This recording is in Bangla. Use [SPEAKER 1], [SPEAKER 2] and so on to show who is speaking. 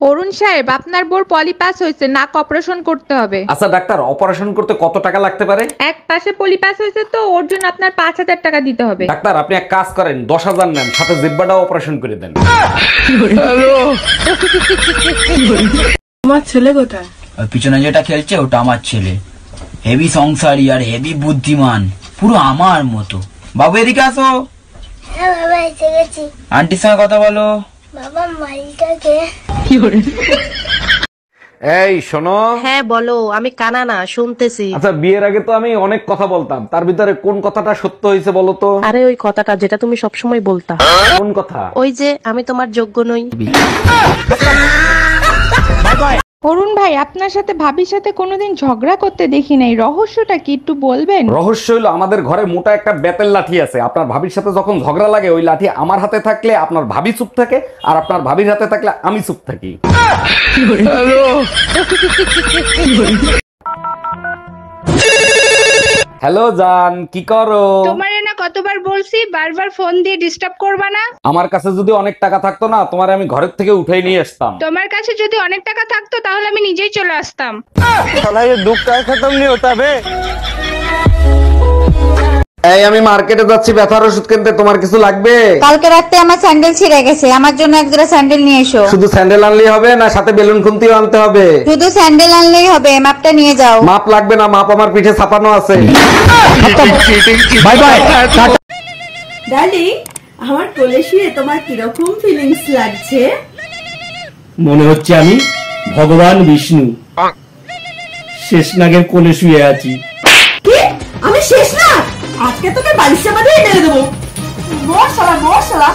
[SPEAKER 1] অরুণ সাহেব, আপনার বোর পলিপাস হয়েছে, নাক অপারেশন করতে হবে।
[SPEAKER 2] আচ্ছা ডাক্তার, অপারেশন করতে কত টাকা লাগতে পারে?
[SPEAKER 1] এক পাশে পলিপাস হয়েছে তো ওর জন্য আপনার 5,000 টাকা দিতে হবে।
[SPEAKER 2] ডাক্তার আপনি এক কাজ করেন, 10,000 নেন, সাথে জিব্বাটাও অপারেশন করে দেন।
[SPEAKER 3] তোমার ছেলে কোথায়?
[SPEAKER 4] পিছনে যেটা খেলছে ওটা আমার ছেলে। হেভি সংসারী আর হেভি বুদ্ধিমান, পুরো আমার মতো। বাবু এদিকে আসো।
[SPEAKER 5] হ্যাঁ বাবা, এসে গেছি।
[SPEAKER 4] আন্টির সঙ্গে কথা বলো।
[SPEAKER 5] বাবা, মালিটাকে
[SPEAKER 2] এই শোনো।
[SPEAKER 6] হ্যাঁ বলো, আমি কানা না, শুনতেছি।
[SPEAKER 2] আচ্ছা, বিয়ের আগে তো আমি অনেক কথা বলতাম, তার ভিতরে কোন কথাটা সত্য হয়েছে বলো তো?
[SPEAKER 6] আরে ওই কথাটা যেটা তুমি সবসময় বলতা।
[SPEAKER 2] কোন কথা?
[SPEAKER 6] ওই যে আমি তোমার যোগ্য নই।
[SPEAKER 1] অরুণ ভাই, আপনার সাথে ভাবির সাথে কোনোদিন ঝগড়া করতে দেখি নাই, রহস্যটা কি একটু বলবেন?
[SPEAKER 2] রহস্য হলো আমাদের ঘরে মোটা একটা বেতের লাঠি আছে। আপনার ভাবির সাথে যখন ঝগড়া লাগে ওই লাঠি আমার হাতে থাকলে আপনার ভাবি চুপ থাকে, আর আপনার ভাবির হাতে থাকলে আমি চুপ থাকি। হ্যালো জান, কি করো?
[SPEAKER 7] তোমারে না কতবার বলছি বারবার ফোন দিয়ে ডিস্টার্ব করবা না।
[SPEAKER 2] আমার কাছে যদি অনেক টাকা থাকতো না, তোমার আমি ঘরের থেকে উঠাই নিয়ে আসতাম।
[SPEAKER 7] তোমার কাছে যদি অনেক টাকা থাকতো তাহলে আমি নিজেই চলে আসতাম।
[SPEAKER 2] এই আমি মার্কেটে যাচ্ছি ব্যথার ওষুধ কিনতে, তোমার কিছু লাগবে?
[SPEAKER 8] কালকে রাতে আমার স্যান্ডেল ছিঁড়ে গেছে, আমার জন্য এক জোড়া স্যান্ডেল নিয়ে এসো।
[SPEAKER 2] শুধু স্যান্ডেল আনলেই হবে না, সাথে বেলুন খুন্তিও আনতে হবে?
[SPEAKER 8] শুধু স্যান্ডেল আনলেই হবে, মাপটা নিয়ে যাও।
[SPEAKER 2] মাপ লাগবে না, মাপ আমার পিঠে ছাপানো আছে। Bye bye.
[SPEAKER 3] ডার্লিং, আমার কোলে শুয়ে তোমার কিরকম ফিলিংস লাগছে?
[SPEAKER 9] মনে হচ্ছে আমি ভগবান বিষ্ণু শেষনাগের কোলে শুয়ে আছি।
[SPEAKER 3] কি? আমি শেষ না? আজকে তোকে বালিশে বাঁধিয়ে মেরে দেবো। বস শালা, বস শালা।